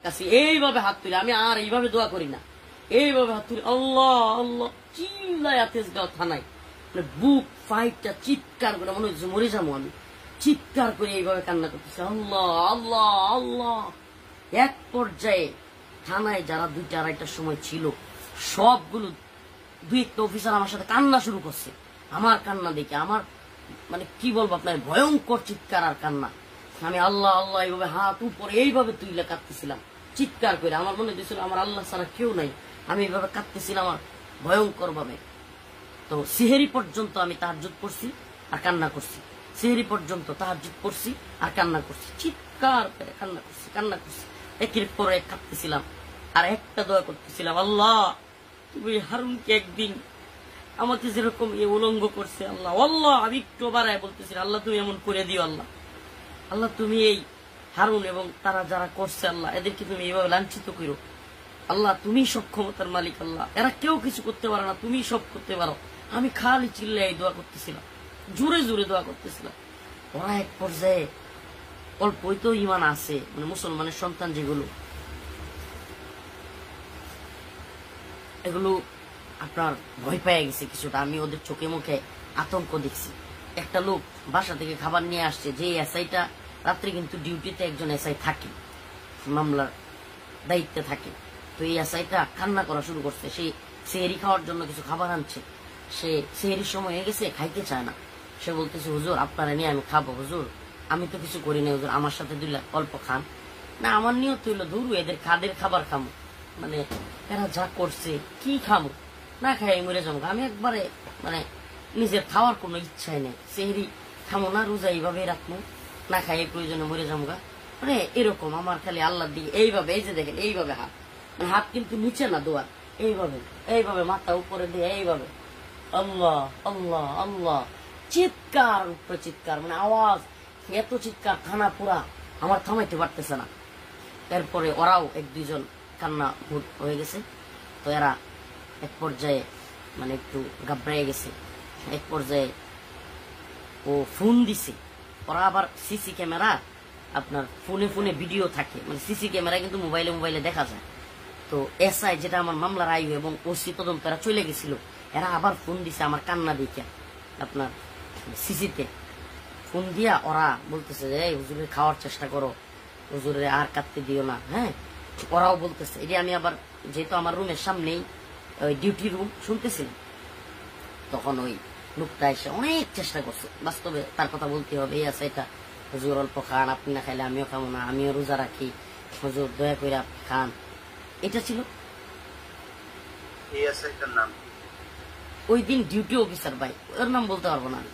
কাছে এইভাবে হাত তুলে, আমি আর এইভাবে দোয়া করি না, এইভাবে হাত তুলে আল্লাহ আল্লাহ চিল্লায় তেজগাঁও থানায়, মানে বুক ফাইটটা চিৎকার করে, মনে হচ্ছে মরে যাবো আমি, চিৎকার করে এইভাবে কান্না করতেছে আল্লাহ আল্লাহ আল্লাহ। এক পর্যায়ে থানায় যারা 2টা-2:30টার সময় ছিল সবগুলো 2-1টা অফিসার আমার সাথে কান্না শুরু করছে। আমার কান্না দেখে আমার মানে কি বলবো আপনার, ভয়ঙ্কর চিৎকার আর কান্না। আমি আল্লাহ আল্লাহ এইভাবে হাত উপরে এইভাবে তুইলে কাঁদতেছিলাম চিৎকার করে। আমার মনে হয়েছিল আমার আল্লাহ ছাড়া কেউ নাই, আমি এইভাবে কাঁদতেছিলাম আর ভয়ঙ্কর ভাবে। তো সিহেরি পর্যন্ত আমি তাহাজ্জুদ পড়ছি আর কান্না করছি, সিহেরি পর্যন্ত তাহাজ্জুদ পড়ছি আর কান্না করছি, চিৎকার করে কান্না করছি, একের পর এক কাঁদতেছিলাম আর একটা দোয়া করতেছিলাম, আল্লাহ তুমি হারুনকে একদিন আমাকে যেরকম এ উলঙ্গ করছে আল্লাহ আল্লাহ, আমি একটু বাড়ায় বলতেছি আল্লাহ তুমি এমন করে দিও আল্লাহ, আল্লাহ তুমি এই হারুন এবং তারা যারা করছে আল্লাহ এদেরকে তুমি এইভাবে লাঞ্ছিত করো আল্লাহ, তুমি সব ক্ষমতার মালিক আল্লাহ, এরা কেউ কিছু করতে পারে না, তুমি সব করতে পারো। আমি খালি চিল্লাই দোয়া করতেছিলাম, জোরে জোরে দোয়া করতেছিলাম। ওরা এক পর্যায়ে অল্পই তো ইমান আছে, মানে মুসলমানের সন্তান যেগুলো, এগুলো আপনার ভয় পেয়ে গেছে কিছুটা। আমি ওদের চোখে মুখে আতঙ্ক দেখছি। একটা লোক বাসা থেকে খাবার নিয়ে আসছে, যে এসআইটা রাত্রে কিন্তু ডিউটিতে একজন এসআই থাকে, মামলার দায়িত্বে থাকে। তো এই এসআইটা কান্না করা শুরু করছে, সে সেহরি খাওয়ার জন্য কিছু খাবার আনছে, সে সেহরির সময় হয়ে গেছে, খাইতে চায় না। সে বলতেছে হুজুর আপনারা নিয়ে আমি খাবো, হুজুর আমি তো কিছু করি না, হুজুর আমার সাথে দিলে অল্প খান না। আমার নিয়ত হইলো ধরু এদের খাবার খামো, মানে এরা যা করছে কি খামো, না খাই মরে যাবো। আমি একবারে মানে নিজের খাওয়ার কোনো ইচ্ছাই নেই, সেহরি খামো না, রোজা এইভাবেই রাখবো, না খাই প্রয়োজনে মরে যাবো গা, মানে এরকম আমার খালি আল্লাহর দিকে এইভাবে, এই যে দেখেন এইভাবে হাত, মানে হাত কিন্তু নিচে না দোয়ার, এইভাবে এইভাবে মাথা উপরে দিয়ে এইভাবে আল্লাহ আল্লাহ আল্লাহ, চিৎকার উপরে চিৎকার, মানে আওয়াজ এত চিৎকার থানা পুরা আমার থামাইতে পারতেছে না। এরপরে ওরাও 1-2 জন কান্না হয়ে গেছে। তো এরা এক পর্যায়ে মানে একটু ঘাবড়ায় গেছে। এক পর্যায়ে ও ফোন দিছে, ওরা আবার সিসি ক্যামেরা আপনার ফোনে ভিডিও থাকে, মানে সিসি ক্যামেরা কিন্তু মোবাইলে দেখা যায়। তো এসআই যেটা আমার মামলার আইও এবং ওসি তদন্ত এরা চলে গেছিল, এরা আবার ফোন দিছে আমার কান্না দেখে, আপনার সিসিতে ফোন দিয়া ওরা বলতেছে যে হুজুরের খাওয়ার চেষ্টা করো, হুজুরের আর কাটতে দিও না। হ্যাঁ, ওরাও বলতেছে। এটি আমি আবার যেহেতু আমার রুমের সামনেই ওই ডিউটি রুম শুনতেছিলাম, তখন ওই লোকটা এসে অনেক চেষ্টা করছে, বাস্তবে তার কথা বলতে হবে, এই আছে এটা হুজুর অল্প খান, আপনি না খাইলে আমিও খাবো না, আমিও রোজা রাখি, হুজুর দয়া করে আপনি খান। এটা ছিল ওই দিন ডিউটি অফিসার ভাই, ওর নাম বলতে পারবো না আমি।